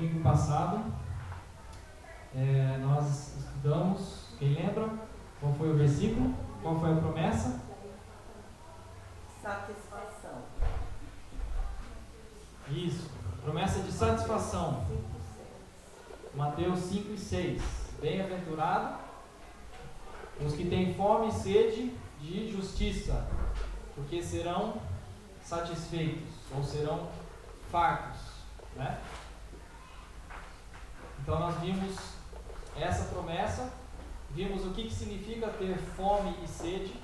domingo passado, nós estudamos, quem lembra? Qual foi o versículo? Qual foi a promessa? Satisfação. Isso, promessa de satisfação. Mateus 5 e 6. Bem-aventurado os que têm fome e sede de justiça, porque serão satisfeitos, ou serão fartos, né? Então nós vimos essa promessa, vimos o que significa ter fome e sede,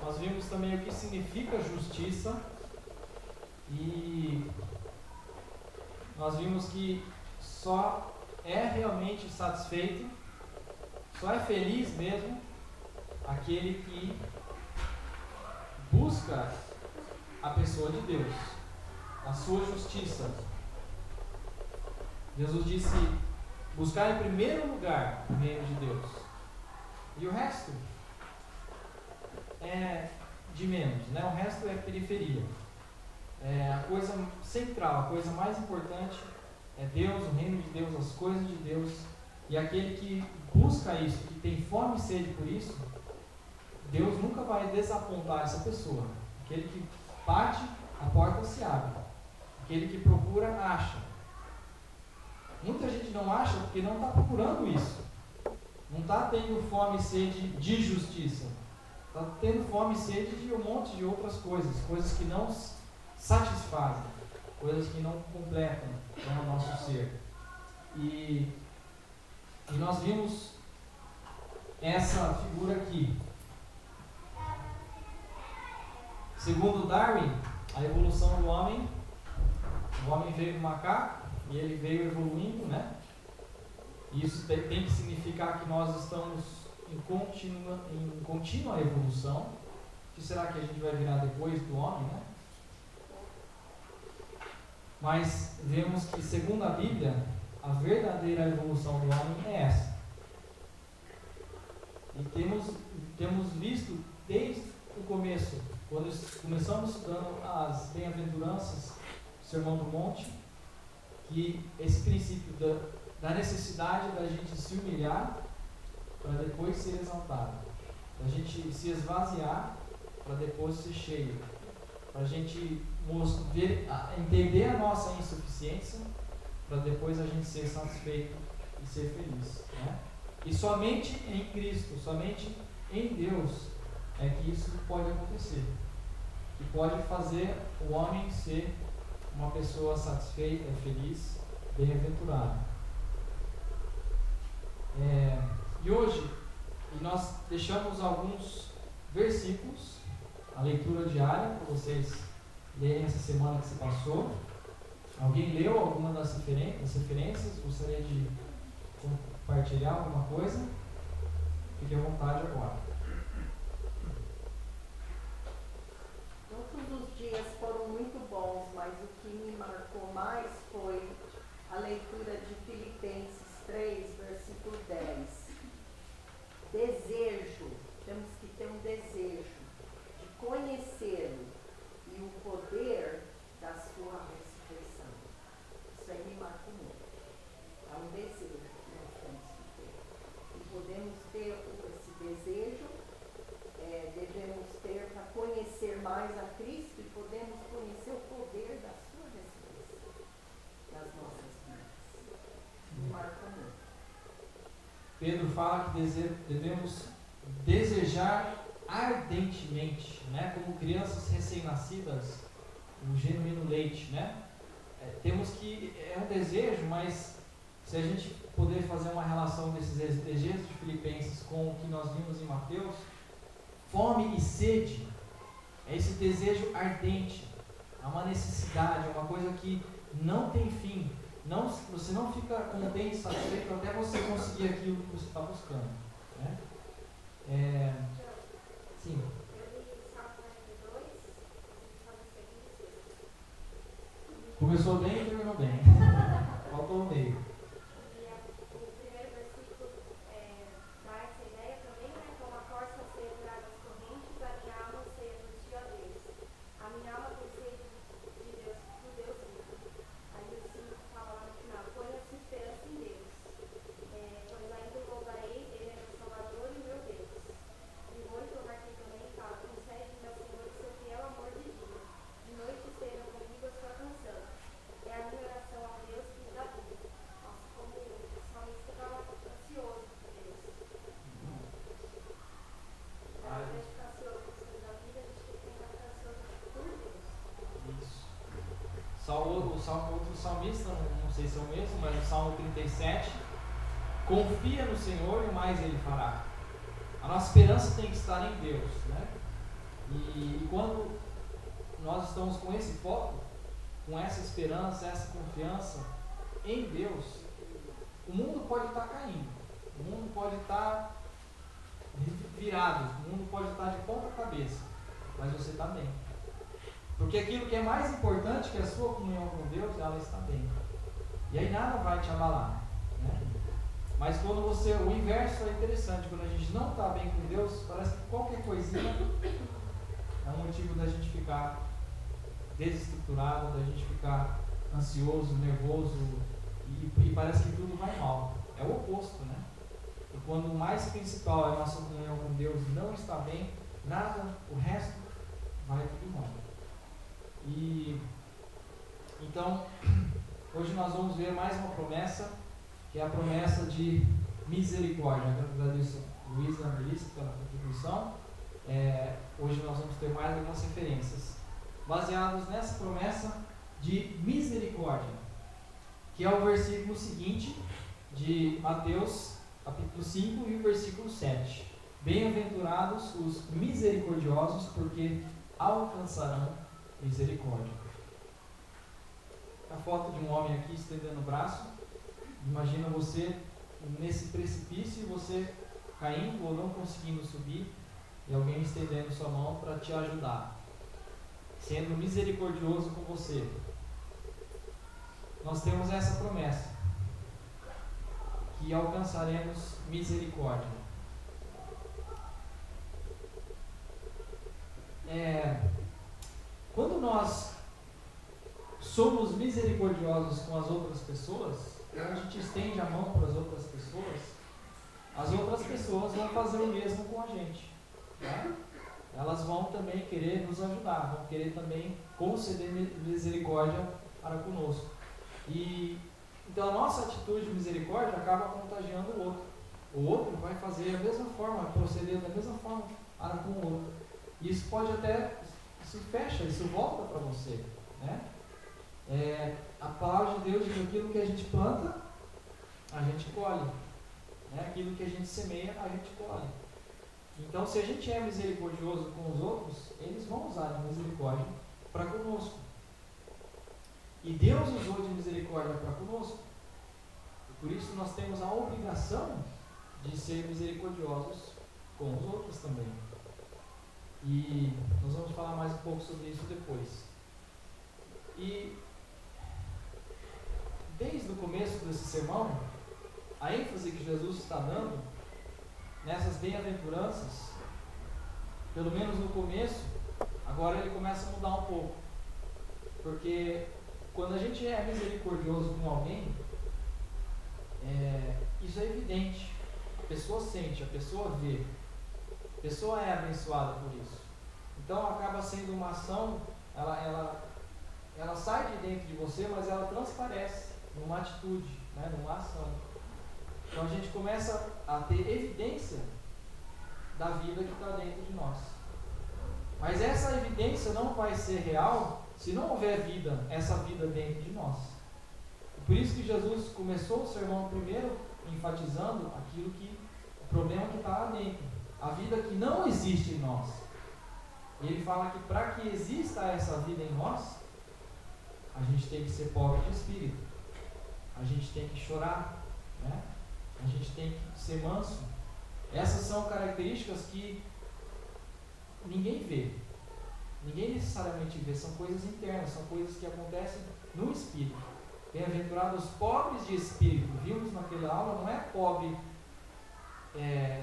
nós vimos também o que significa justiça, e nós vimos que só é realmente satisfeito, só é feliz mesmo aquele que busca a pessoa de Deus, a sua justiça. Jesus disse: buscar em primeiro lugar o reino de Deus, e o resto é de menos, né? O resto é periferia. A coisa central, a coisa mais importante é Deus, o reino de Deus, as coisas de Deus, e aquele que busca isso, que tem fome e sede por isso, Deus nunca vai desapontar essa pessoa. Aquele que bate, a porta se abre. Aquele que procura, acha. Muita gente não acha porque não está procurando isso. Não está tendo fome e sede de justiça. Está tendo fome e sede de um monte de outras coisas. Coisas que não satisfazem. Coisas que não completam, né, o nosso ser. E nós vimos essa figura aqui. Segundo Darwin, a evolução do homem, o homem veio do macaco e ele veio evoluindo, né? Isso tem que significar que nós estamos em contínua evolução. O que será que a gente vai virar depois do homem, né? Mas vemos que, segundo a Bíblia, a verdadeira evolução do homem é essa. E temos visto desde o começo, quando começamos estudando as bem-aventuranças, o Sermão do Monte, que esse princípio da necessidade da gente se humilhar para depois ser exaltado, da gente se esvaziar para depois ser cheio, para a gente entender a nossa insuficiência para depois a gente ser satisfeito e ser feliz, né? E somente em Cristo, somente em Deus é que isso pode acontecer, que pode fazer o homem ser uma pessoa satisfeita, feliz, bem-aventurada. E hoje nós deixamos alguns versículos, a leitura diária, para vocês lerem essa semana que se passou. Alguém leu alguma das referências? Gostaria de compartilhar alguma coisa? Fique à vontade agora. Todos os dias foram muito bons, mas o que me marcou mais foi a leitura de Filipenses 3, versículo 10. Desejo, temos que ter um desejo de conhecê-lo e o poder da sua ressurreição. Isso aí me marcou muito. É um desejo que nós temos que ter. E podemos ter esse desejo, devemos ter para conhecer mais a Cristo e podemos conhecer o poder da sua ressurreição nas nossas vidas. Me marcou muito. Pedro fala que devemos desejar ardentemente, né? Como crianças recém-nascidas, o genuíno leite, né? Temos que, é um desejo, mas se a gente poder fazer uma relação desses desejos de Filipenses com o que nós vimos em Mateus, fome e sede é esse desejo ardente, é uma necessidade, é uma coisa que não tem fim. Você não fica contente, satisfeito até você conseguir aquilo que você está buscando, né? Sim. Começou bem e terminou bem. Faltou o meio. O primeiro versículo dá essa ideia também, né? Como a corça anseia por águas correntes, a minha alma anseia por ti, ó Deus. A minha alma tem sede de Deus, por Deus vivo. Aí o 5 fala lá no final: põe-se outro salmista, não sei se é o mesmo, mas no Salmo 37, confia no Senhor e mais Ele fará. A nossa esperança tem que estar em Deus, né? E quando nós estamos com esse foco, com essa esperança, essa confiança em Deus, o mundo pode estar caindo, o mundo pode estar virado, o mundo pode estar de ponta cabeça, mas você está bem. Porque aquilo que é mais importante, que é a sua comunhão com Deus, ela está bem. E aí nada vai te abalar, né? Mas quando você, o inverso é interessante, quando a gente não está bem com Deus, parece que qualquer coisinha é um motivo da gente ficar desestruturado, da gente ficar ansioso, nervoso, e parece que tudo vai mal. É o oposto, né? E quando o mais principal é a nossa comunhão com Deus não está bem, nada, o resto vai tudo mal. E então, hoje nós vamos ver mais uma promessa, que é a promessa de misericórdia. Eu agradeço a Luísa e a Melissa pela contribuição. Hoje nós vamos ter mais algumas referências baseadas nessa promessa de misericórdia, que é o versículo seguinte de Mateus, capítulo 5 e o versículo 7. Bem-aventurados os misericordiosos, porque alcançarão misericórdia. A foto de um homem aqui estendendo o braço. Imagina você nesse precipício e você caindo ou não conseguindo subir, e alguém estendendo sua mão para te ajudar, sendo misericordioso com você. Nós temos essa promessa, que alcançaremos misericórdia. Quando nós somos misericordiosos com as outras pessoas, quando a gente estende a mão para as outras pessoas vão fazer o mesmo com a gente, né? Elas vão também querer nos ajudar, vão querer também conceder misericórdia para conosco. E então a nossa atitude de misericórdia acaba contagiando o outro. O outro vai fazer a mesma forma, vai proceder da mesma forma para com o outro. E isso pode até, isso fecha, isso volta para você, né? A palavra de Deus diz: aquilo que a gente planta, a gente colhe, né? Aquilo que a gente semeia, a gente colhe. Então, se a gente é misericordioso com os outros, eles vão usar a misericórdia para conosco. E Deus usou de misericórdia para conosco. E por isso nós temos a obrigação de ser misericordiosos com os outros também. E nós vamos falar mais um pouco sobre isso depois. E desde o começo desse sermão, a ênfase que Jesus está dando nessas bem-aventuranças, pelo menos no começo, agora ele começa a mudar um pouco. Porque quando a gente é misericordioso com alguém, isso é evidente. A pessoa sente, a pessoa vê, a pessoa é abençoada por isso. Então acaba sendo uma ação, ela sai de dentro de você, mas ela transparece numa atitude, né, numa ação. Então a gente começa a ter evidência da vida que está dentro de nós. Mas essa evidência não vai ser real se não houver vida, essa vida dentro de nós. Por isso que Jesus começou o sermão primeiro enfatizando o problema que está lá dentro, a vida que não existe em nós. Ele fala que para que exista essa vida em nós, a gente tem que ser pobre de espírito, a gente tem que chorar, né? A gente tem que ser manso. Essas são características que ninguém vê, ninguém necessariamente vê, são coisas internas, são coisas que acontecem no espírito. Bem-aventurados os pobres de espírito, vimos naquela aula, não é pobre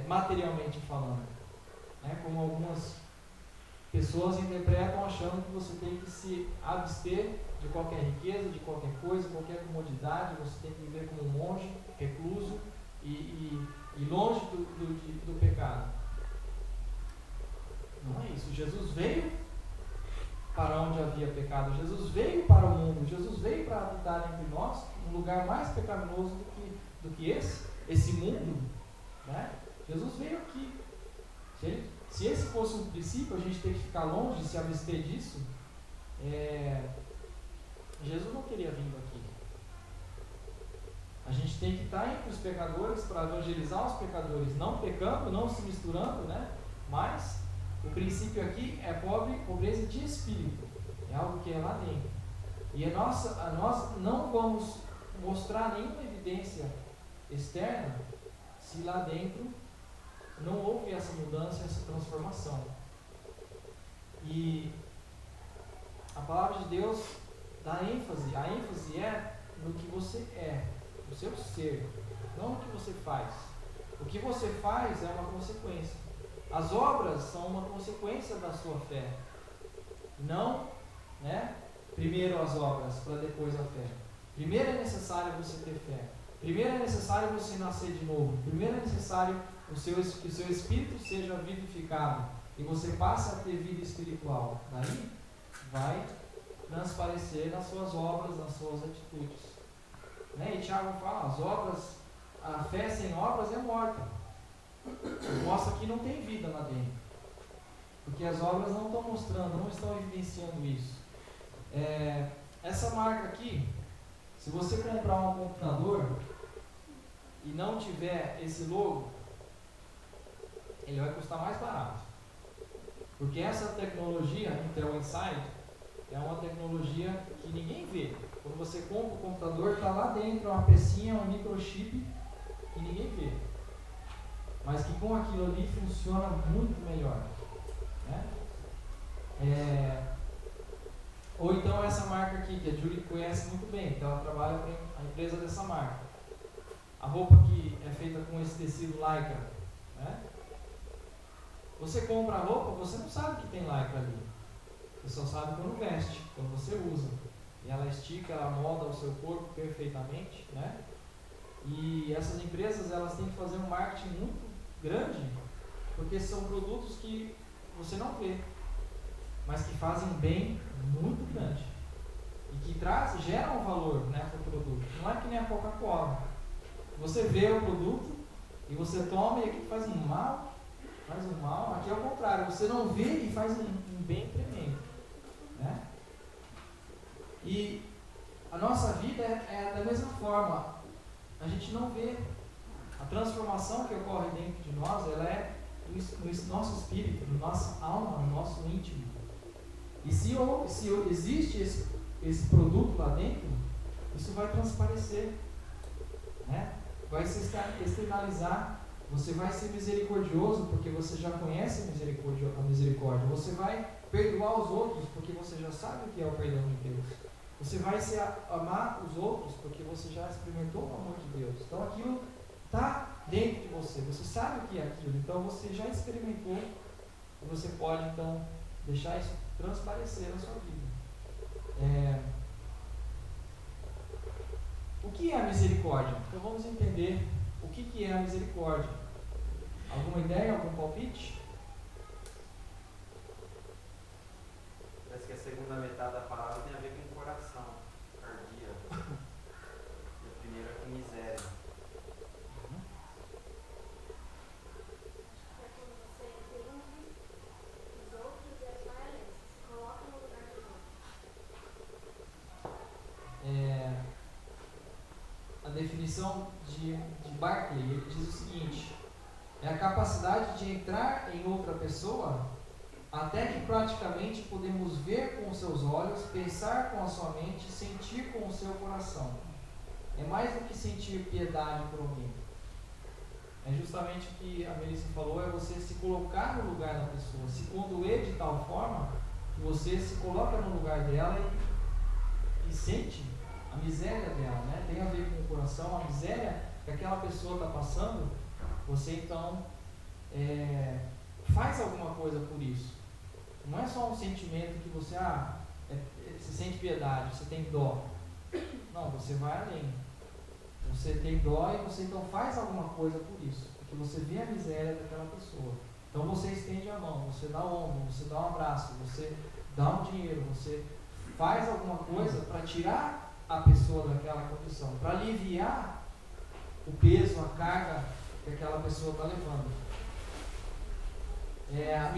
materialmente falando, né? Como algumas pessoas interpretam achando que você tem que se abster de qualquer riqueza, de qualquer coisa, qualquer comodidade, você tem que viver como um monge, recluso e longe do pecado. Não é isso. Jesus veio para onde havia pecado, Jesus veio para o mundo, Jesus veio para habitar entre nós, um lugar mais pecaminoso do que esse mundo, né? Jesus veio aqui. Se esse fosse um princípio, a gente tem que ficar longe, se abster disso, Jesus não teria vindo aqui. A gente tem que estar entre os pecadores para evangelizar os pecadores, não pecando, não se misturando, né? Mas o princípio aqui é pobreza de espírito, é algo que é lá dentro. E nós não vamos mostrar nenhuma evidência externa se lá dentro não houve essa mudança, essa transformação. E a palavra de Deus dá ênfase, a ênfase é no que você é, no seu ser, não no que você faz. O que você faz é uma consequência. As obras são uma consequência da sua fé. Não, né? Primeiro as obras, para depois a fé. Primeiro é necessário você ter fé. Primeiro é necessário você nascer de novo. Primeiro é necessário que o seu espírito seja vivificado e você passe a ter vida espiritual. Daí vai transparecer nas suas obras, nas suas atitudes. Né? E Tiago fala, as obras, a fé sem obras é morta. Mostra que não tem vida lá dentro. Porque as obras não estão mostrando, não estão evidenciando isso. Essa marca aqui, se você comprar um computador e não tiver esse logo, ele vai custar mais barato. Porque essa tecnologia, Intel Inside, é uma tecnologia que ninguém vê. Quando você compra o computador, está lá dentro uma pecinha, um microchip que ninguém vê. Mas que com aquilo ali funciona muito melhor. Né? Ou então essa marca aqui, que a Julie conhece muito bem, que ela trabalha para a empresa dessa marca. A roupa que é feita com esse tecido lycra. Né? Você compra a roupa, você não sabe que tem lycra ali. Você só sabe quando veste, quando você usa. E ela estica, ela molda o seu corpo perfeitamente. Né? E essas empresas, elas têm que fazer um marketing muito grande, porque são produtos que você não vê, mas que fazem um bem muito grande e que geram um valor, né, para o produto. Não é que nem a Coca-Cola. Você vê o produto e você toma e aqui faz um mal. Aqui é o contrário, você não vê e faz um bem tremendo. Né? E a nossa vida é da mesma forma. A gente não vê. A transformação que ocorre dentro de nós, ela é no nosso espírito, na nossa alma, no nosso íntimo. E se existe esse produto lá dentro, isso vai transparecer. Né? Vai se externalizar. Você vai ser misericordioso porque você já conhece a misericórdia. Você vai perdoar os outros porque você já sabe o que é o perdão de Deus. Você vai amar os outros porque você já experimentou o amor de Deus. Então aquilo está dentro de você. Você sabe o que é aquilo. Então você já experimentou e você pode então deixar isso transparecer na sua vida. O que é a misericórdia? Então vamos entender o que é a misericórdia. Alguma ideia, algum palpite? Parece que a segunda metade da palavra tem a ver com coração, cardíaco. E a primeira com miséria. É quando você entende os outros e as violências, se coloca no lugar dos outros. A definição de Barclay, ele diz o seguinte: é a capacidade de entrar em outra pessoa até que praticamente podemos ver com os seus olhos, pensar com a sua mente, sentir com o seu coração. É mais do que sentir piedade por alguém. É justamente o que a Melissa falou, é você se colocar no lugar da pessoa, se condoer de tal forma que você se coloca no lugar dela e sente a miséria dela, né? Tem a ver com o coração, a miséria que aquela pessoa está passando. Você então faz alguma coisa por isso. Não é só um sentimento que você você sente piedade, você tem dó. Não, você vai além. Você tem dó e você então faz alguma coisa por isso, porque você vê a miséria daquela pessoa. Então você estende a mão, você dá o ombro, você dá um abraço, você dá um dinheiro, você faz alguma coisa para tirar a pessoa daquela condição, para aliviar o peso, a carga que aquela pessoa está levando. A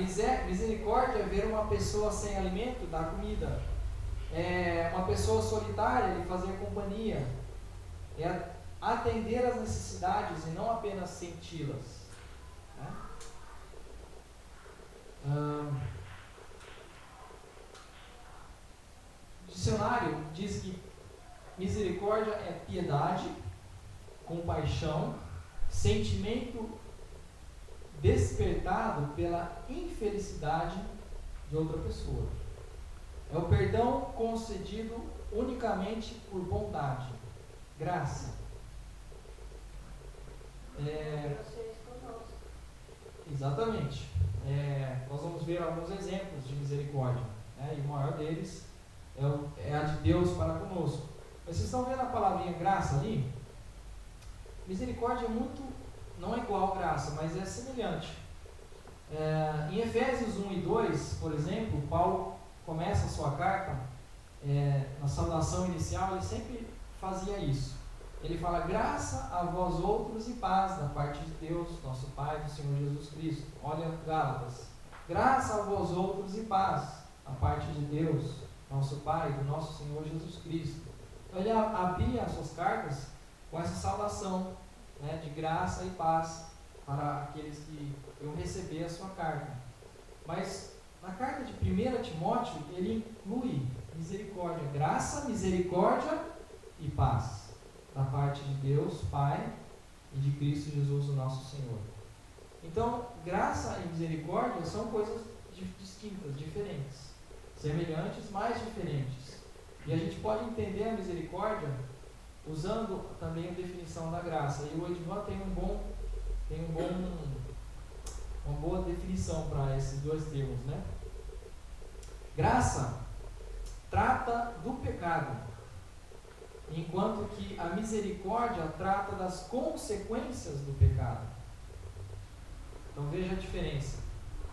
misericórdia é ver uma pessoa sem alimento, dar comida. Uma pessoa solitária, ele fazer companhia. É atender às necessidades e não apenas senti-las. Né? O dicionário diz que misericórdia é piedade, compaixão, sentimento despertado pela infelicidade de outra pessoa. É o perdão concedido unicamente por bondade, graça. Exatamente. Nós vamos ver alguns exemplos de misericórdia, né? E o maior deles é a de Deus para conosco. Mas vocês estão vendo a palavrinha graça ali? Misericórdia não é igual a graça, mas é semelhante. Em Efésios 1 e 2, por exemplo, Paulo começa a sua carta, na saudação inicial, ele sempre fazia isso. Ele fala: graça a vós outros e paz da parte de Deus, nosso Pai, do Senhor Jesus Cristo. Olha Gálatas. Graça a vós outros e paz da parte de Deus, nosso Pai, do nosso Senhor Jesus Cristo. Então ele abria as suas cartas com essa saudação, né, de graça e paz para aqueles que iam receber a sua carta. Mas na carta de 1 Timóteo, ele inclui misericórdia, graça, misericórdia e paz da parte de Deus, Pai, e de Cristo Jesus, o nosso Senhor. Então, graça e misericórdia são coisas distintas, diferentes, semelhantes, mas diferentes. E a gente pode entender a misericórdia usando também a definição da graça. E o Edvan tem uma boa definição para esses dois termos, né? Graça trata do pecado, enquanto que a misericórdia trata das consequências do pecado. Então veja a diferença.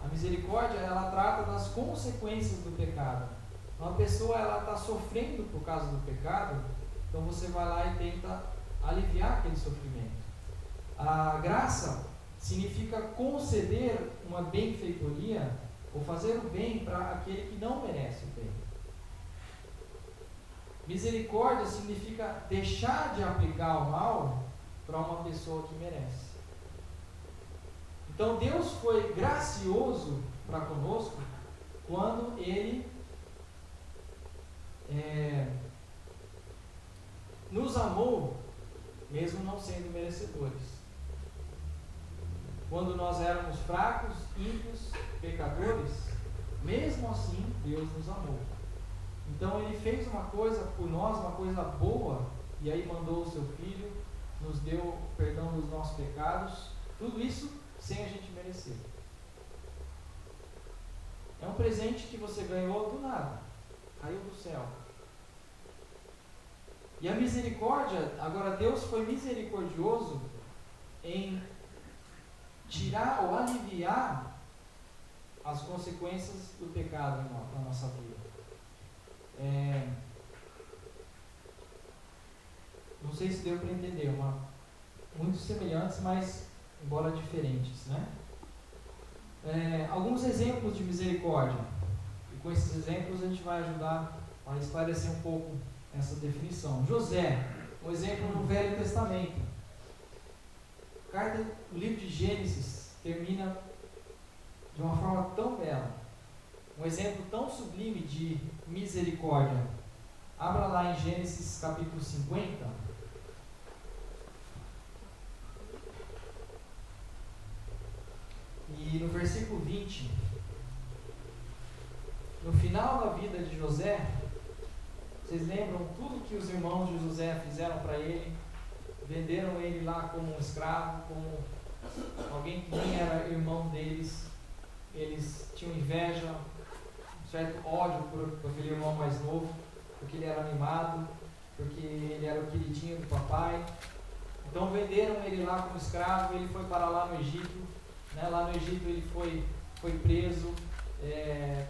A misericórdia, ela trata das consequências do pecado. Uma pessoa, ela está sofrendo por causa do pecado, então você vai lá e tenta aliviar aquele sofrimento. A graça significa conceder uma benfeitoria ou fazer o bem para aquele que não merece o bem. Misericórdia significa deixar de aplicar o mal para uma pessoa que merece. Então Deus foi gracioso para conosco quando Ele nos amou, mesmo não sendo merecedores. Quando nós éramos fracos, ímpios, pecadores, mesmo assim Deus nos amou. Então Ele fez uma coisa por nós, uma coisa boa, e aí mandou o seu Filho, nos deu perdão dos nossos pecados, tudo isso sem a gente merecer. É um presente que você ganhou do nada, caiu do céu. E a misericórdia, agora Deus foi misericordioso em tirar ou aliviar as consequências do pecado na nossa vida. Não sei se deu para entender, muito semelhantes, mas embora diferentes, né? Alguns exemplos de misericórdia, e com esses exemplos a gente vai ajudar a esclarecer um pouco essa definição. José, um exemplo no Velho Testamento. O livro de Gênesis termina de uma forma tão bela, um exemplo tão sublime de misericórdia. Abra lá em Gênesis capítulo 50. E no versículo 20, no final da vida de José, vocês lembram tudo que os irmãos de José fizeram para ele? Venderam ele lá como um escravo, como alguém que nem era irmão deles. Eles tinham inveja, um certo ódio por aquele irmão mais novo, porque ele era mimado, porque ele era o queridinho do papai. Então venderam ele lá como escravo, ele foi para lá no Egito. Né? Lá no Egito ele foi preso,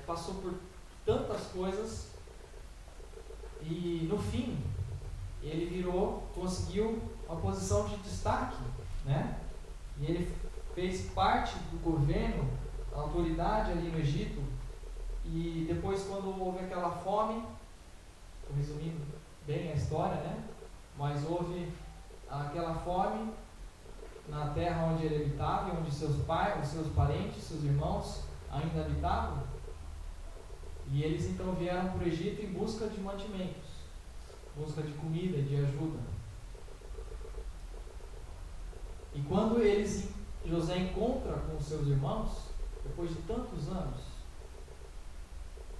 passou por tantas coisas, e no fim ele conseguiu uma posição de destaque, né? E ele fez parte do governo, a autoridade ali no Egito. E depois, quando houve aquela fome, estou resumindo bem a história, né? Mas houve aquela fome na terra onde ele habitava e onde seus pais, os seus parentes, seus irmãos ainda habitavam. E eles então vieram para o Egito em busca de mantimentos, busca de comida, de ajuda. E quando José encontra com os seus irmãos, depois de tantos anos,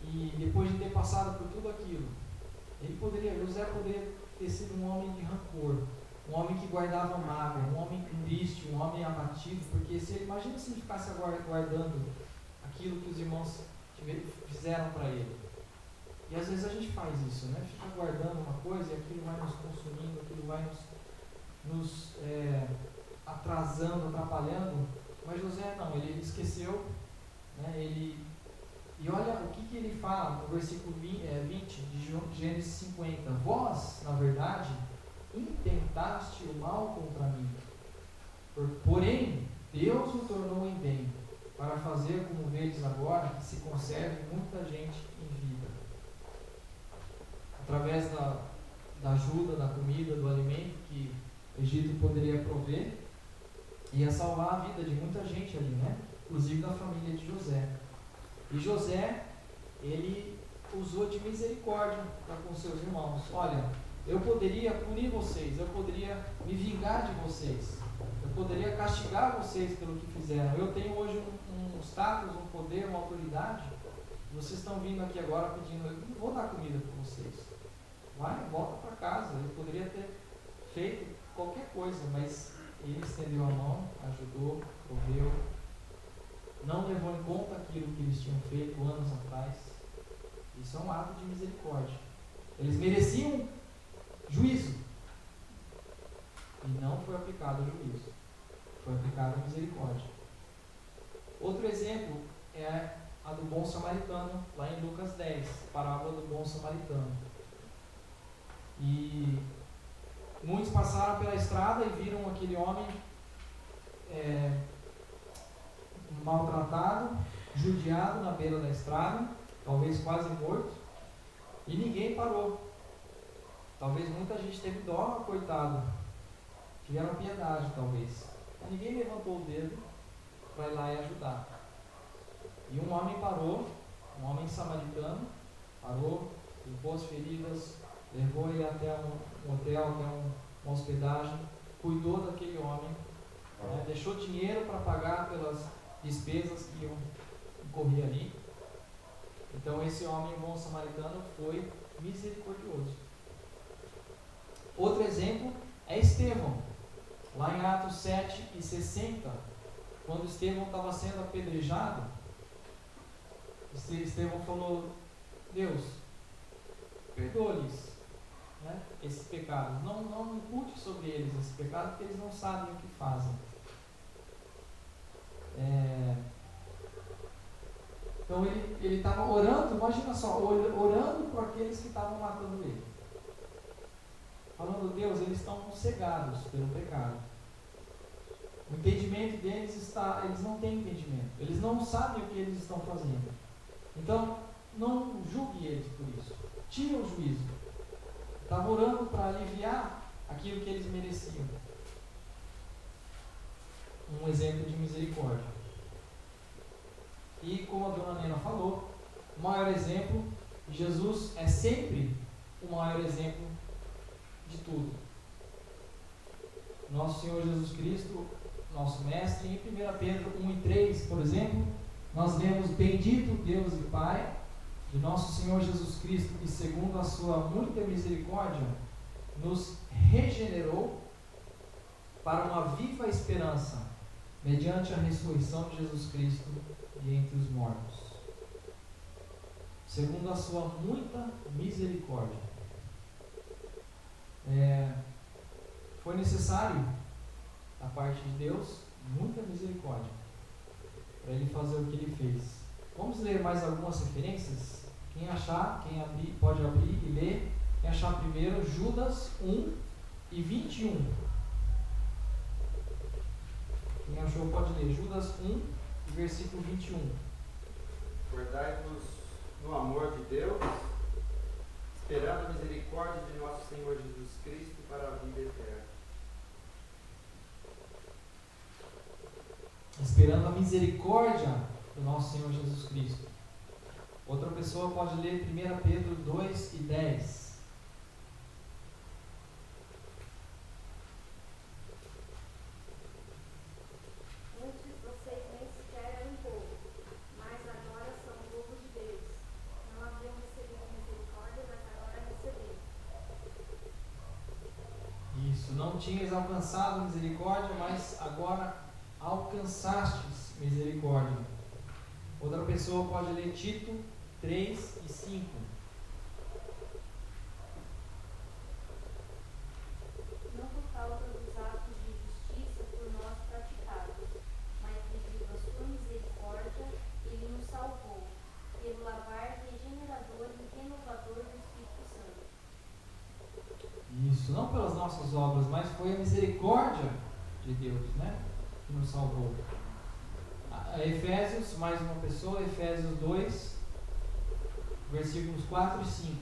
e depois de ter passado por tudo aquilo, José poderia ter sido um homem de rancor, um homem que guardava mágoa, um homem triste, um homem abatido, porque imagina se ele ficasse guardando aquilo que os irmãos fizeram para ele. E às vezes a gente faz isso, né? Fica guardando uma coisa e aquilo vai nos consumindo, aquilo vai nos atrasando, atrapalhando. Mas José não, ele esqueceu, né? E olha o que ele fala no versículo 20 de Gênesis 50. Vós, na verdade, intentaste o mal contra mim, porém Deus o tornou em bem, para fazer, como vedes agora, que se conserve muita gente em vida. Através da ajuda, da comida, do alimento que o Egito poderia prover, ia salvar a vida de muita gente ali, né? Inclusive da família de José. E José, ele usou de misericórdia para com seus irmãos. Olha, eu poderia punir vocês, eu poderia me vingar de vocês, eu poderia castigar vocês pelo que fizeram. Eu tenho hoje um status, um poder, uma autoridade. Vocês estão vindo aqui agora pedindo, eu não vou dar comida para vocês. Vai, volta para casa. Eu poderia ter feito qualquer coisa, mas ele estendeu a mão, ajudou, proveu, não levou em conta aquilo que eles tinham feito anos atrás. Isso é um ato de misericórdia. Eles mereciam juízo, e não foi aplicado o juízo, foi aplicada a misericórdia. Outro exemplo é a do bom samaritano, lá em Lucas 10, parábola do bom samaritano. E muitos passaram pela estrada e viram aquele homem maltratado, judiado na beira da estrada, talvez quase morto, e ninguém parou. Talvez muita gente teve dó, coitado, tiveram piedade talvez, mas ninguém levantou o dedo para ir lá e ajudar. E um homem parou, um homem samaritano, parou, limpou as feridas, levou ele até um hotel, até uma hospedagem, cuidou daquele homem, né, deixou dinheiro para pagar pelas despesas que iam correr ali. Então esse homem bom samaritano foi misericordioso. Outro exemplo é Estevão, lá em Atos 7:60, quando Estevão estava sendo apedrejado, Estevão falou: Deus, perdoa-lhes, né, esses pecados, não impute sobre eles esse pecado, porque eles não sabem o que fazem. Então ele estava orando, imagina só, orando por aqueles que estavam matando ele, falando: Deus, eles estão cegados pelo pecado, o entendimento deles eles não têm entendimento, eles não sabem o que eles estão fazendo, então não julgue eles por isso, tira o juízo. Estava orando para aliviar aquilo que eles mereciam. Um exemplo de misericórdia. E como a dona Nena falou, o maior exemplo, Jesus é sempre o maior exemplo de tudo. Nosso Senhor Jesus Cristo, nosso Mestre, em 1 Pedro 1:3, por exemplo, nós lemos: Bendito Deus e Pai de nosso Senhor Jesus Cristo, que segundo a sua muita misericórdia nos regenerou para uma viva esperança, mediante a ressurreição de Jesus Cristo de entre os mortos. Segundo a sua muita misericórdia. Foi necessário, da parte de Deus, muita misericórdia para ele fazer o que ele fez. Vamos ler mais algumas referências? Quem achar, pode abrir e ler. Quem achar primeiro, Judas 1:21. Quem achou pode ler. Judas 1, versículo 21. Guardai-vos no amor de Deus, esperando a misericórdia de nosso Senhor Jesus Cristo para a vida eterna. Esperando a misericórdia do nosso Senhor Jesus Cristo. Outra pessoa pode ler 1 Pedro 2 e 10. Antes vocês nem sequer eram povo, mas agora são povo de Deus. Não haviam recebido misericórdia, mas agora receberam. Isso, não tinhas alcançado misericórdia, mas agora alcançastes misericórdia. Outra pessoa pode ler Tito 3 e 5. Não por causa dos atos de justiça por nós praticados, mas devido à sua misericórdia, ele nos salvou, pelo lavar regenerador e renovador do Espírito Santo. Isso, não pelas nossas obras, mas foi a misericórdia de Deus, né, que nos salvou. Efésios, mais uma pessoa, Efésios 2, versículos 4 e 5.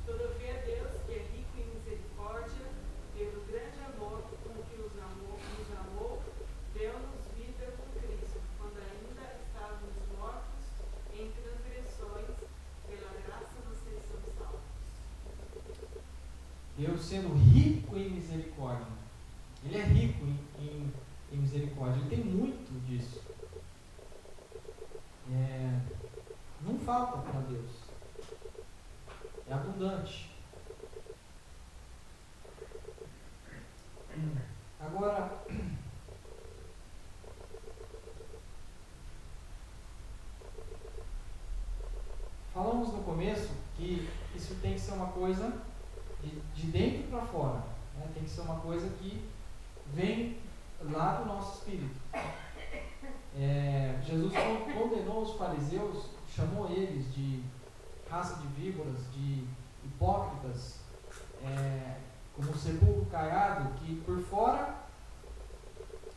Todavia Deus, que é rico em misericórdia, pelo grande amor com que nos amou, deu-nos vida com Cristo, quando ainda estávamos mortos em transgressões, pela graça vocês são salvos. Deus sendo rico em misericórdia. Ele é rico em misericórdia. Ele tem muito disso. Não falta para Deus. É abundante. Agora, falamos no começo que isso tem que ser uma coisa de dentro para fora, né? Tem que ser uma coisa que vem lá do nosso espírito. Jesus condenou os fariseus, chamou eles de raça de víboras, de hipócritas, como sepulcro caiado, que por fora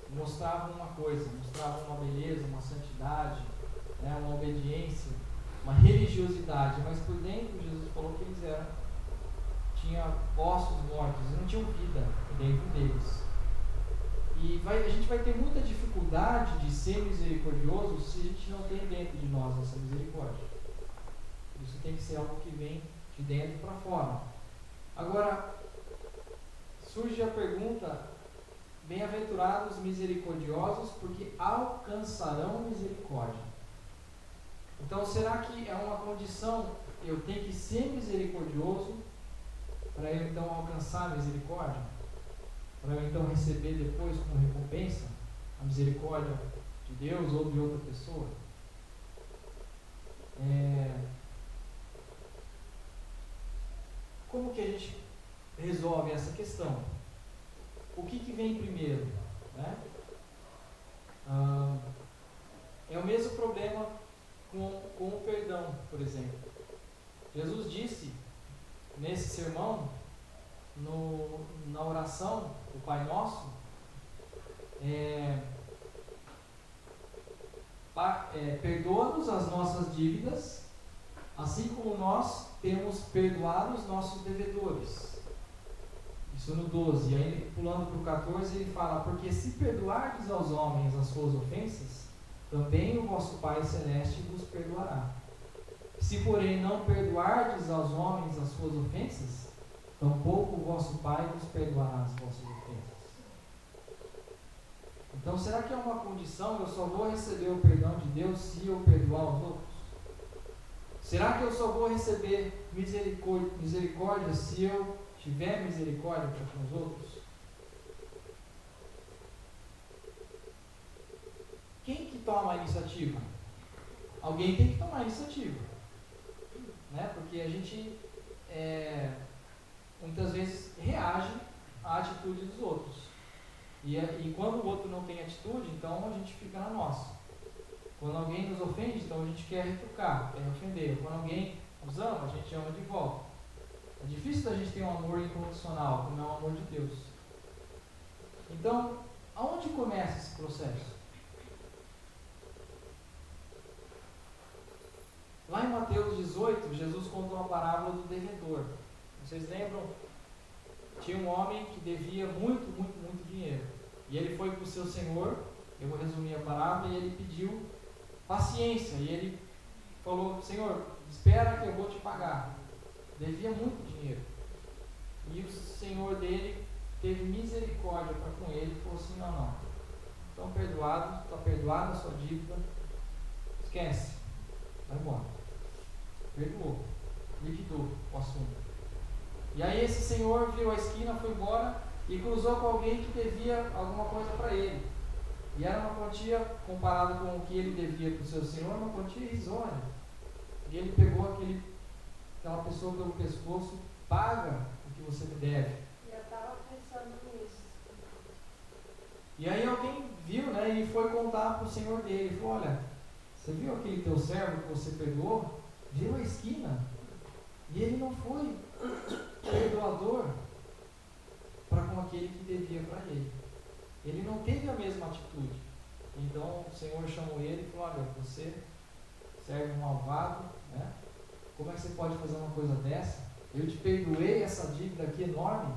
mostravam uma coisa, mostravam uma beleza, uma santidade, né? Uma obediência, uma religiosidade, mas por dentro Jesus falou que eles tinha ossos mortos, e não tinham vida dentro deles. E a gente vai ter muita dificuldade de ser misericordioso se a gente não tem dentro de nós essa misericórdia. Isso tem que ser algo que vem de dentro para fora. Agora, surge a pergunta: bem-aventurados misericordiosos, porque alcançarão misericórdia. Então, será que é uma condição eu tenho que ser misericordioso para eu então alcançar a misericórdia? Para eu então receber depois como recompensa a misericórdia de Deus ou de outra pessoa? Como que a gente resolve essa questão? O que vem primeiro, né? É o mesmo problema com o perdão, por exemplo. Jesus disse nesse sermão, na oração, o Pai Nosso, perdoa-nos as nossas dívidas, assim como nós temos perdoado os nossos devedores. Isso no 12. E aí, pulando para o 14, ele fala: porque se perdoardes aos homens as suas ofensas, também o vosso Pai Celeste vos perdoará. Se, porém, não perdoardes aos homens as suas ofensas, tampouco o vosso Pai vos perdoará as vossas ofensas. Então, será que é uma condição? Eu só vou receber o perdão de Deus se eu perdoar os outros? Será que eu só vou receber misericórdia se eu tiver misericórdia para com os outros? Quem que toma a iniciativa? Alguém tem que tomar a iniciativa, né? Porque a gente muitas vezes reage à atitude dos outros. E quando o outro não tem atitude, então a gente fica na nossa. Quando alguém nos ofende, então a gente quer retrucar, quer ofender. Quando alguém nos ama, a gente ama de volta. É difícil da gente ter um amor incondicional, como é o amor de Deus. Então, aonde começa esse processo? Lá em Mateus 18, Jesus conta uma parábola do devedor. Vocês lembram? Tinha um homem que devia muito dinheiro. E ele foi para o seu senhor, eu vou resumir a parábola, e ele pediu paciência. E ele falou: Senhor, espera que eu vou te pagar. Devia muito dinheiro. E o senhor dele teve misericórdia para com ele e falou assim: não. Estão perdoados, está perdoada a sua dívida. Esquece. Vai embora. Perdoou. Liquidou o assunto. E aí esse senhor virou a esquina, foi embora e cruzou com alguém que devia alguma coisa para ele. E era uma quantia, comparada com o que ele devia para o seu senhor, uma quantia irrisória. E ele pegou aquela pessoa pelo pescoço: paga o que você me deve. Eu estava pensando nisso. E aí alguém viu, né, e foi contar para o senhor dele. Ele falou: olha, você viu aquele teu servo que você perdoou? Virou a esquina. E ele não foi perdoador para com aquele que devia para ele. Ele não teve a mesma atitude. Então o Senhor chamou ele e falou: olha, você serve um malvado, né? Como é que você pode fazer uma coisa dessa? Eu te perdoei essa dívida aqui enorme,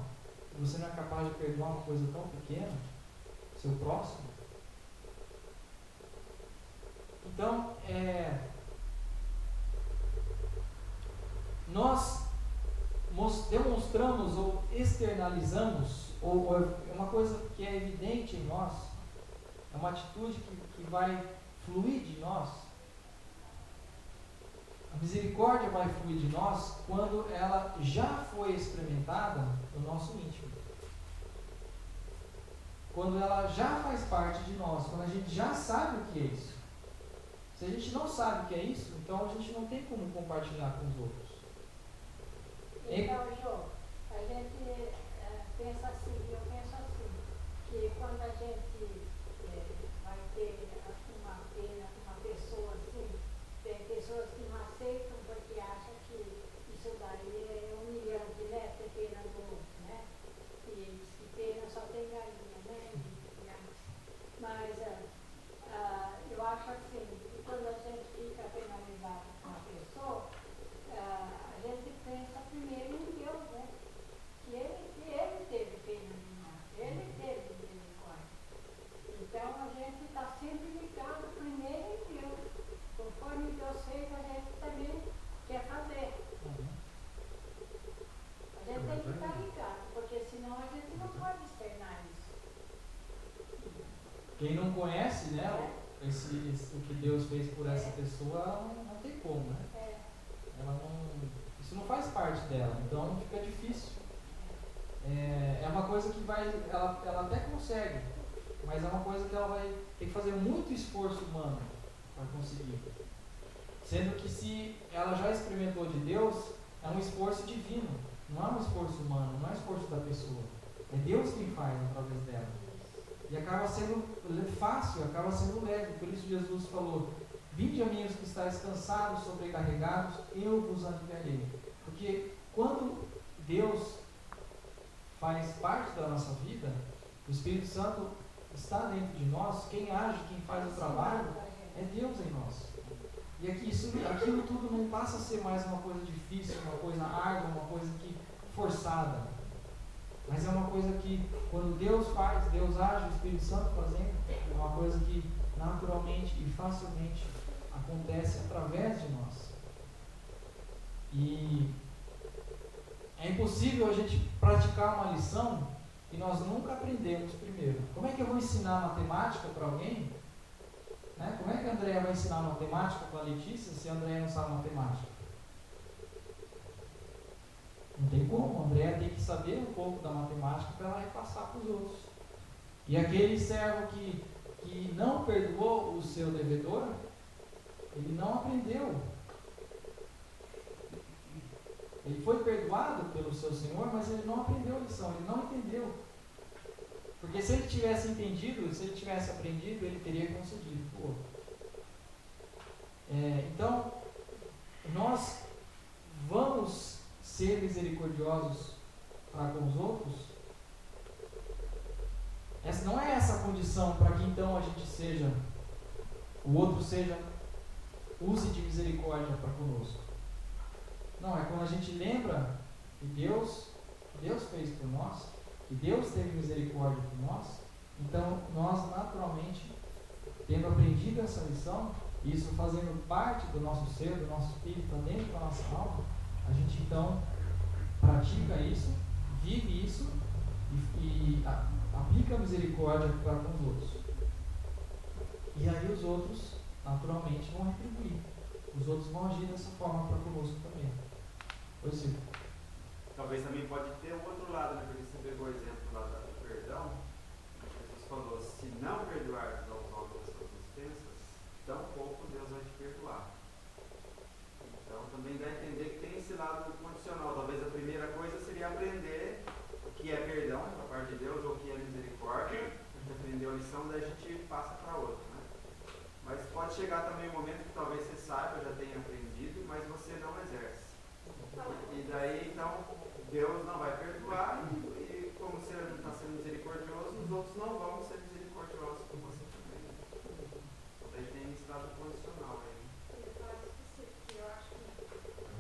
e você não é capaz de perdoar uma coisa tão pequena? Seu próximo? Então, nós demonstramos ou externalizamos, ou é uma coisa que é evidente em nós, é uma atitude que vai fluir de nós. A misericórdia vai fluir de nós quando ela já foi experimentada no nosso íntimo. Quando ela já faz parte de nós, quando a gente já sabe o que é isso. Se a gente não sabe o que é isso, então a gente não tem como compartilhar com os outros. Então, João, a gente pensa assim, eu penso assim, que quando a gente vai ter uma pena com uma pessoa assim, tem pessoas que não aceitam porque acham que isso daí é humilhante, né? Ter pena do outro, né? E diz que pena só tem galinha, né? Mas eu acho assim, que quando a gente fica penalizado com uma pessoa, a gente pensa primeiro em Deus, né? Que ele teve pena de nós, ele teve misericórdia. Então a gente está sempre ligado primeiro em Deus. Conforme Deus fez, a gente também quer fazer. A gente tem que estar ligado, porque senão a gente não pode externar isso. Quem não conhece, né, o que Deus fez por essa pessoa, não tem como, né? Isso não faz parte dela, então fica difícil. É uma coisa que ela até consegue, mas é uma coisa que ela vai ter que fazer muito esforço humano para conseguir. Sendo que se ela já experimentou de Deus, é um esforço divino, não é um esforço humano, não é um esforço da pessoa. É Deus quem faz através dela. E acaba sendo fácil, acaba sendo leve. Por isso Jesus falou: vinde a mim os que estáis cansados, sobrecarregados, eu vos aliviarei. Porque quando Deus faz parte da nossa vida, o Espírito Santo está dentro de nós, quem age, quem faz o trabalho, é Deus em nós. E aquilo tudo não passa a ser mais uma coisa difícil, uma coisa árdua, uma coisa forçada. Mas é uma coisa que, quando Deus faz, Deus age, o Espírito Santo fazendo, é uma coisa que naturalmente e facilmente acontece através de nós. E é impossível a gente praticar uma lição que nós nunca aprendemos primeiro. Como é que eu vou ensinar matemática para alguém? Né? Como é que a Andréia vai ensinar matemática para a Letícia se a Andréia não sabe matemática? Não tem como, a Andréia tem que saber um pouco da matemática para ela repassar para os outros. E aquele servo que não perdoou o seu devedor, ele não aprendeu. Ele foi perdoado pelo seu Senhor, mas ele não aprendeu a lição, ele não entendeu. Porque se ele tivesse entendido, se ele tivesse aprendido, ele teria concedido para o outro. Então, nós vamos ser misericordiosos para com os outros? condição para que então a gente seja, o outro seja, use de misericórdia para conosco. Não, é quando a gente lembra que Deus fez por nós, que Deus teve misericórdia por nós, então nós naturalmente, tendo aprendido essa lição, isso fazendo parte do nosso ser, do nosso espírito, dentro da nossa alma, a gente então pratica isso, vive isso e aplica a misericórdia para com os outros. E aí os outros naturalmente vão retribuir. Os outros vão agir dessa forma para conosco também. Pois sim. Talvez também pode ter o outro lado, né? Porque você pegou o exemplo lá do perdão. Jesus falou, se não perdoar aos homens as suas ofensas, tampouco Deus vai te perdoar. Então também dá a entender que tem esse lado condicional. Talvez a primeira coisa seria aprender o que é perdão da parte de Deus ou o que é misericórdia. A gente aprendeu a lição, daí a gente passa para outra, né? Mas pode chegar também um momento que talvez você saiba, já tenha aprendido, mas você não exerce. E daí então Deus não vai perdoar e como você não está sendo misericordioso, os outros não vão ser misericordiosos com você também. Então daí tem esse lado condicional aí. Eu ia falar disso pra você, porque eu acho que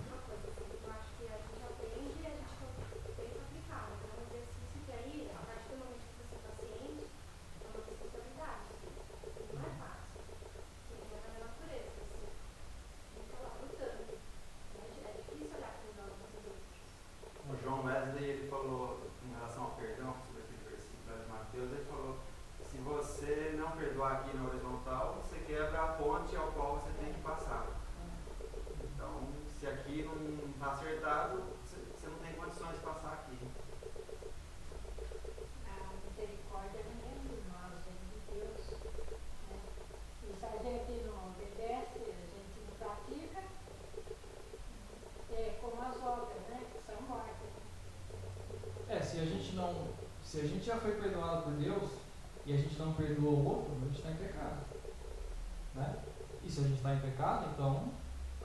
uma coisa assim, eu acho que a gente aprende e a gente tem que aplicar, mas é um exercício que aí, a partir do momento que você está ciente, é uma responsabilidade. E não é fácil. Porque é da natureza, você fica lá lutando. É difícil olhar para os olhos dos outros. O João Wesley, ele falou em relação ao perdão, sobre aquele versículo lá de Mateus, ele falou, se você não perdoar aqui na horizontal, você quebra a ponte ao qual você tem que passar. Então, se aqui não está acertado, você não tem condições de passar aqui. A misericórdia não vem de nós, vem de Deus. Né? E se a gente não obedece, a gente não pratica, é como as obras, né? Que são mortas. Se a gente já foi perdoado por Deus e a gente não perdoa o outro, a gente está em pecado. Né? E se a gente está em pecado, então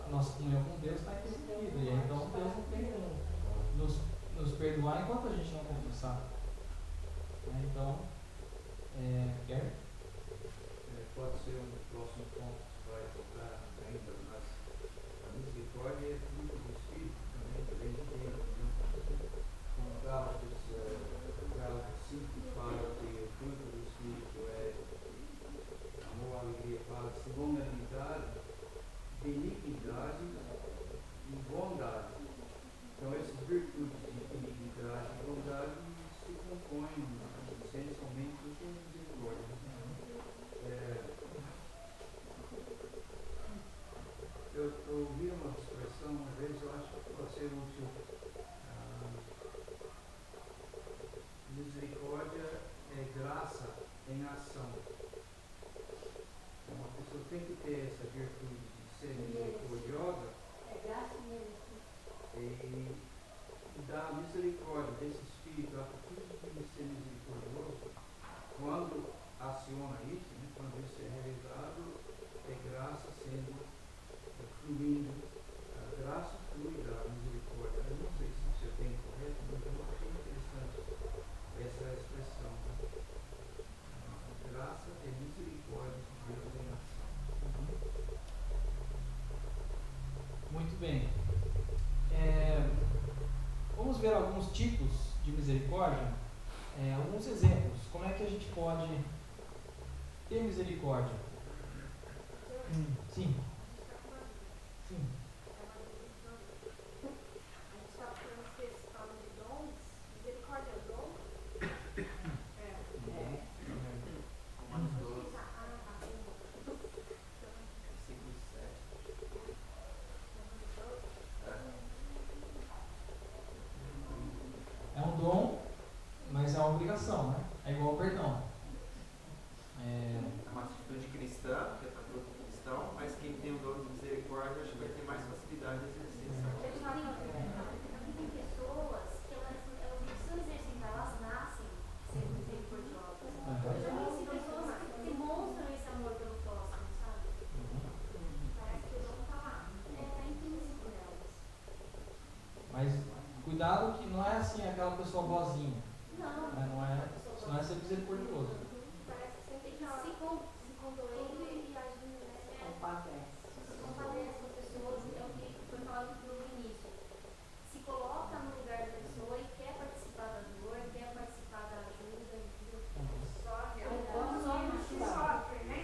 a nossa comunhão com Deus está interrompida. E aí, então Deus não tem como nos perdoar enquanto a gente não confessar. Né? Então, quer? Pode ser um próximo ponto que vai tocar ainda, mas a misericórdia é fruto do Espírito também, também de Deus. Como Gálatas 5 fala que o fruto do Espírito é amor, alegria, paz, longanimidade, benignidade e bondade. Então essas virtudes de benignidade e bondade se compõem essencialmente com misericórdia. Eu ouvi uma expressão uma vez, eu acho que pode ser útil. Misericórdia é graça em ação. Então, a pessoa tem que ter essa virtude de ser misericordiosa. É graça mesmo. E dar misericórdia desse espírito, a atitude de ser misericordioso, quando aciona isso, né, quando isso é realizado, é graça sendo fluindo, a graça flui da misericórdia. Eu não sei se eu tenho correto, mas eu achei interessante essa expressão. A graça é misericórdia de Deus em ação. Muito bem. Vamos ver alguns tipos de misericórdia, alguns exemplos. Como é que a gente pode ter misericórdia? Sim. Sim. A gente está falando que esse fala de dons, misericórdia é dom? Romanos 12, versículo 7. É um dom, mas é uma obrigação, né? É igual ao perdão. É uma atitude cristã, que é para todo cristão, mas quem tem o dom de misericórdia acho que vai ter mais facilidade de exercer essa Aqui tem pessoas que elas não precisam exercitar, elas nascem sendo misericordiosas. Eu já conheci pessoas que demonstram esse amor pelo próximo, sabe? Parece que o dom está lá. Está intrínseco nelas. Mas cuidado que não é assim aquela pessoa boazinha. Não. Né? Não é ser misericordioso. Parece compadece. Se compadece com as pessoas, é o que foi falado no início. Se coloca no lugar da pessoa e quer participar da dor, quer participar da ajuda, entendeu? Sofre, Então, alguns que sofrem, né?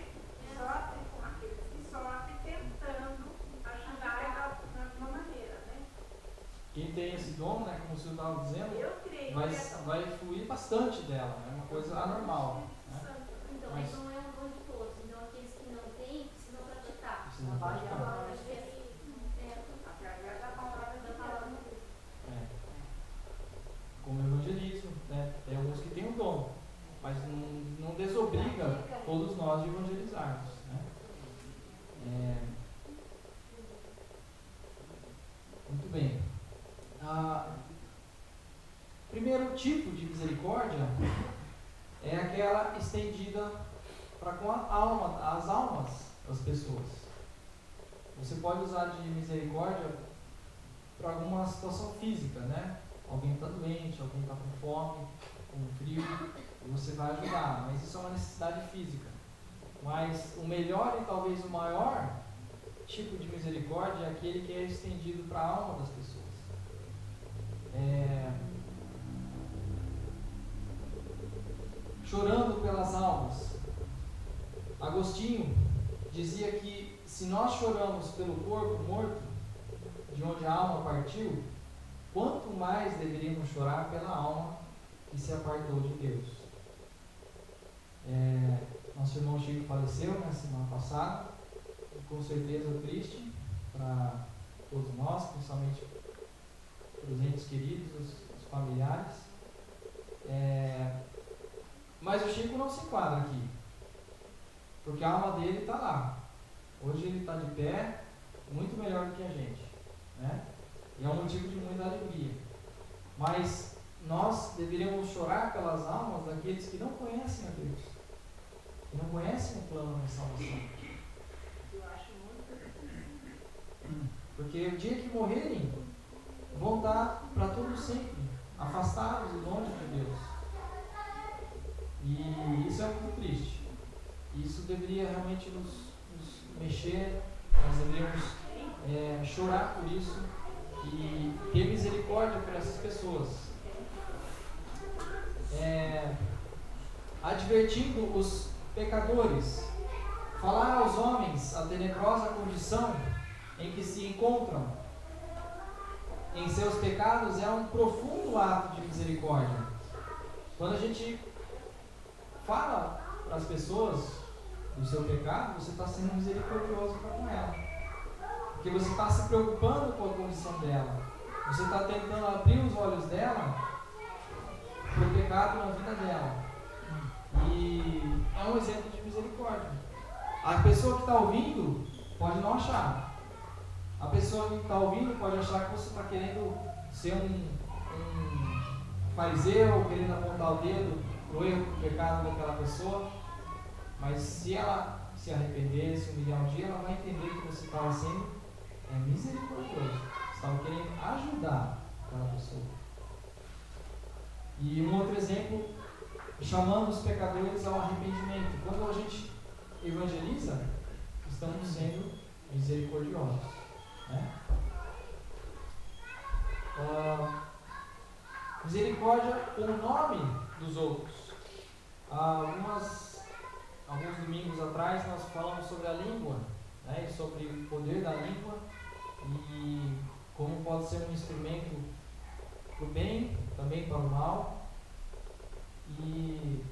Sofrem com aqueles que sofrem, tentando ajudar de alguma maneira, né? Quem tem esse dom, né, como o senhor estava dizendo, Eu creio vai, que é tão vai fluir bastante dela, é uma coisa anormal. Né? santo. Então, Mas- não é um dom de todos. Então, aqueles que não têm, precisam praticar. Precisa praticar. Agora, às vezes, Através da palavra de da palavra Deus. de Deus. É. Como evangelismo, né? Tem alguns que têm o dom, mas não desobriga todos nós de evangelizarmos. Né? Muito bem. Primeiro tipo de misericórdia é aquela estendida para com as almas das pessoas. Você pode usar de misericórdia para alguma situação física, né? Alguém está doente, alguém está com fome, com frio, e você vai ajudar, mas isso é uma necessidade física. Mas o melhor e talvez o maior tipo de misericórdia é aquele que é estendido para a alma das pessoas. Chorando pelas almas. Agostinho dizia que se nós choramos pelo corpo morto, de onde a alma partiu, quanto mais deveríamos chorar pela alma que se apartou de Deus. Nosso irmão Chico faleceu na semana passada, e com certeza triste para todos nós, principalmente para os entes queridos, os familiares. Mas o Chico não se enquadra aqui, porque a alma dele está lá. Hoje ele está de pé, muito melhor do que a gente, né? E é um motivo de muita alegria. Mas nós deveríamos chorar pelas almas daqueles que não conhecem a Deus, que não conhecem o plano da salvação. Eu acho muito difícil. Porque o dia que morrerem, vão estar para todo sempre afastados e longe de Deus. E isso é muito triste. Isso deveria realmente nos mexer, nós deveríamos chorar por isso e ter misericórdia por essas pessoas. Advertindo os pecadores, falar aos homens a tenebrosa condição em que se encontram em seus pecados é um profundo ato de misericórdia. Quando a gente fala para as pessoas do seu pecado, você está sendo misericordioso para com ela, porque você está se preocupando com a condição dela, você está tentando abrir os olhos dela para o pecado na vida dela, e é um exemplo de misericórdia. A pessoa que está ouvindo pode não achar, a pessoa que está ouvindo pode achar que você está querendo ser um fariseu, querendo apontar o dedo para o erro, para o pecado daquela pessoa, mas se ela se arrepender, se humilhar um dia, ela vai entender que você estava sendo misericordioso, você estava querendo ajudar aquela pessoa. E um outro exemplo, chamando os pecadores ao arrependimento. Quando a gente evangeliza, estamos sendo misericordiosos, né? Misericórdia com o nome dos outros. Alguns domingos atrás nós falamos sobre a língua, né, e sobre o poder da língua e como pode ser um instrumento para o bem, também para o mal. E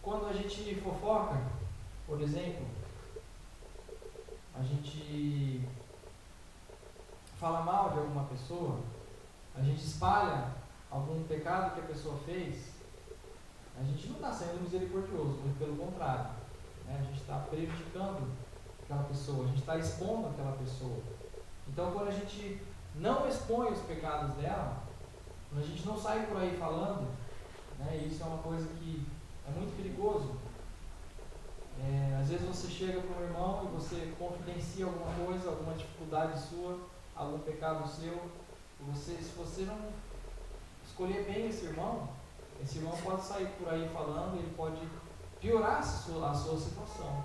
quando a gente fofoca, por exemplo, a gente fala mal de alguma pessoa, a gente espalha algum pecado que a pessoa fez, a gente não está sendo misericordioso, muito pelo contrário, né? A gente está prejudicando aquela pessoa, a gente está expondo aquela pessoa. Então, quando a gente não expõe os pecados dela, quando a gente não sai por aí falando, né, isso é uma coisa que é muito perigoso. Às vezes você chega para um irmão e você confidencia alguma coisa, alguma dificuldade sua, algum pecado seu, se você não escolher bem esse irmão pode sair por aí falando, ele pode piorar a sua situação,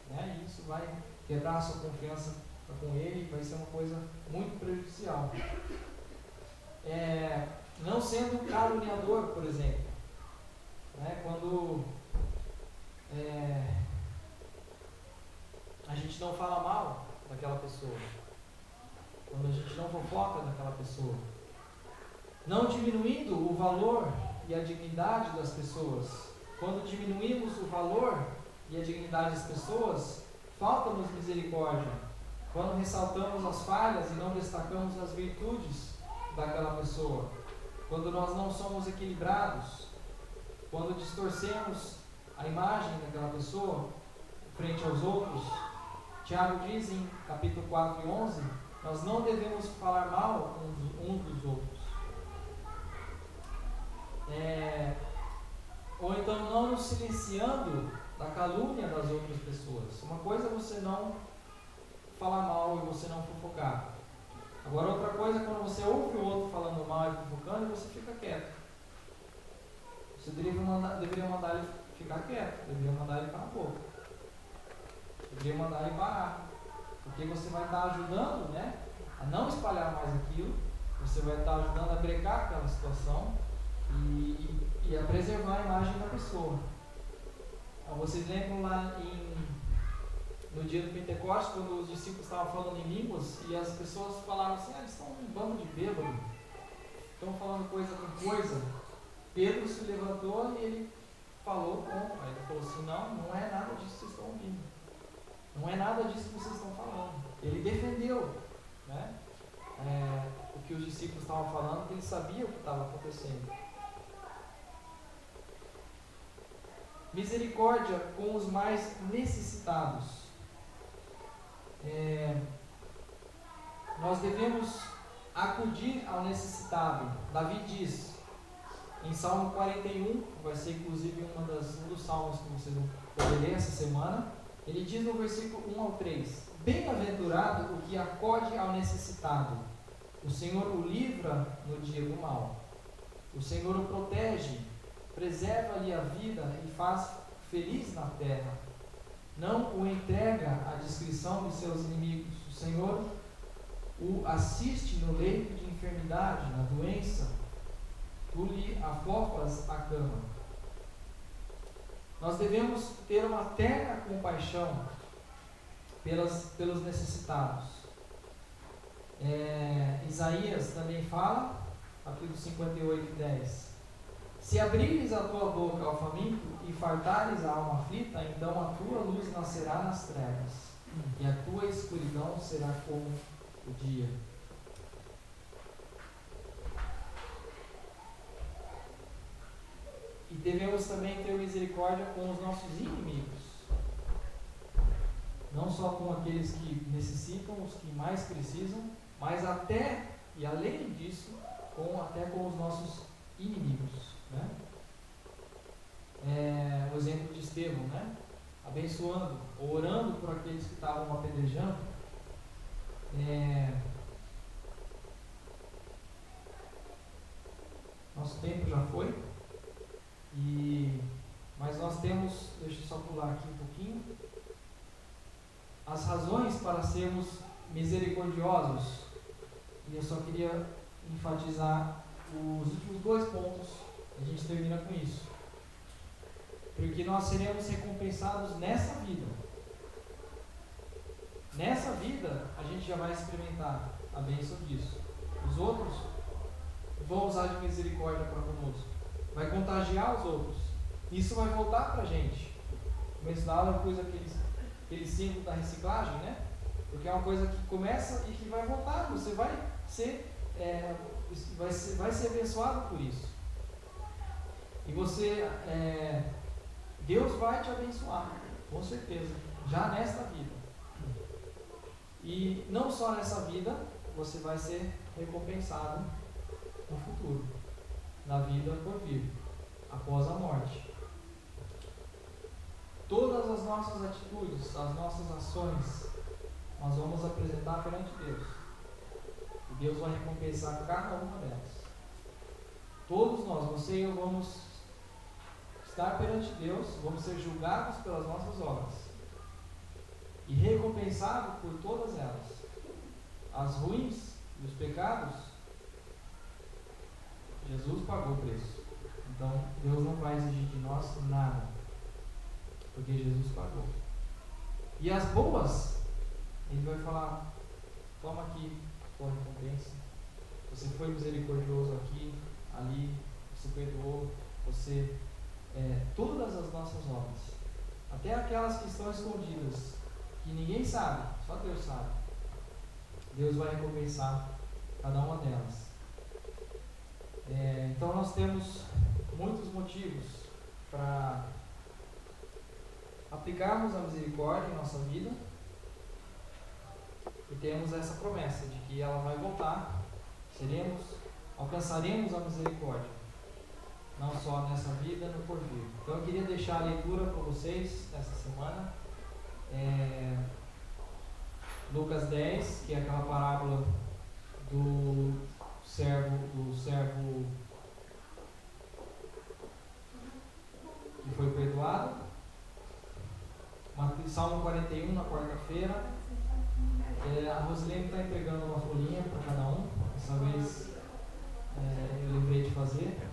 né? E isso vai quebrar a sua confiança com Ele, vai ser uma coisa muito prejudicial. Não sendo caluniador, por exemplo, né? Quando a gente não fala mal daquela pessoa, quando a gente não fofoca daquela pessoa, não diminuindo o valor e a dignidade das pessoas. Quando diminuímos o valor e a dignidade das pessoas, falta-nos misericórdia. Quando ressaltamos as falhas e não destacamos as virtudes daquela pessoa, quando nós não somos equilibrados, quando distorcemos a imagem daquela pessoa frente aos outros. Tiago diz em capítulo 4 e 11, nós não devemos falar mal uns dos outros. Ou então não nos silenciando da calúnia das outras pessoas. Uma coisa é você não falar mal e você não fofocar. Agora outra coisa é quando você ouve o outro falando mal e fofocando e você fica quieto. Você deveria mandar ele ficar quieto, deveria mandar ele calar a boca, deveria mandar ele parar, porque você vai estar ajudando, né, a não espalhar mais aquilo, você vai estar ajudando a brecar aquela situação e a preservar a imagem da pessoa. Então, vocês lembram lá no dia do Pentecostes, quando os discípulos estavam falando em línguas e as pessoas falaram assim, eles estão um bando de bêbado, estão falando coisa com coisa. Pedro se levantou e ele falou contra. Ele falou assim, não é nada disso que vocês estão ouvindo. Não é nada disso que vocês estão falando. Ele defendeu, né, o que os discípulos estavam falando, porque ele sabia o que estava acontecendo. Misericórdia com os mais necessitados. Nós devemos acudir ao necessitado. Davi diz em Salmo 41, vai ser inclusive um dos salmos que vocês vão poder ler essa semana. Ele diz no versículo 1 ao 3: Bem-aventurado o que acode ao necessitado. O Senhor o livra no dia do mal. O Senhor o protege, preserva-lhe a vida e faz feliz na terra. Não o entrega à descrição de seus inimigos. O Senhor o assiste no leito de enfermidade, na doença. Tu lhe afofas a cama. Nós devemos ter uma terna compaixão pelos necessitados. Isaías também fala, capítulo 58, 10. Se abrires a tua boca ao faminto e fartares a alma aflita, então a tua luz nascerá nas trevas, e a tua escuridão será como o dia. E devemos também ter misericórdia com os nossos inimigos. Não só com aqueles que necessitam, os que mais precisam, mas até, e além disso, até com os nossos inimigos. Né? O exemplo de Estevão, né? Abençoando, ou orando por aqueles que estavam apedrejando. Nosso tempo já foi. Mas nós temos, deixa eu só pular aqui um pouquinho, as razões para sermos misericordiosos. E eu só queria enfatizar os últimos 2 pontos, a gente termina com isso. Porque nós seremos recompensados nessa vida. Nessa vida, a gente já vai experimentar a bênção disso. Os outros vão usar de misericórdia para conosco. Vai contagiar os outros. Isso vai voltar para a gente. No começo da aula eu pus aquele símbolo da reciclagem, né? Porque é uma coisa que começa e que vai voltar. Você vai ser abençoado por isso. E você, Deus vai te abençoar, com certeza, já nesta vida. E não só nessa vida, você vai ser recompensado no futuro, na vida por vir, após a morte. Todas as nossas atitudes, as nossas ações, nós vamos apresentar perante Deus. E Deus vai recompensar cada uma delas. Todos nós, você e eu, vamos estar perante Deus, vamos ser julgados pelas nossas obras. e recompensado por todas elas. As ruins e os pecados, Jesus pagou o preço. Então, Deus não vai exigir de nós nada, porque Jesus pagou. E as boas, Ele vai falar: toma aqui tua recompensa. Você foi misericordioso aqui, ali, você perdoou, você... todas as nossas obras, até aquelas que estão escondidas, que ninguém sabe, só Deus sabe, Deus vai recompensar cada uma delas. Então nós temos muitos motivos para aplicarmos a misericórdia em nossa vida, e temos essa promessa de que ela vai voltar, alcançaremos a misericórdia, não só nessa vida, no porvir. Então eu queria deixar a leitura para vocês essa semana, Lucas 10, que é aquela parábola do servo que foi perdoado. Salmo 41 na quarta-feira. A Rosilene está entregando uma folhinha para cada um. Dessa vez eu lembrei de fazer.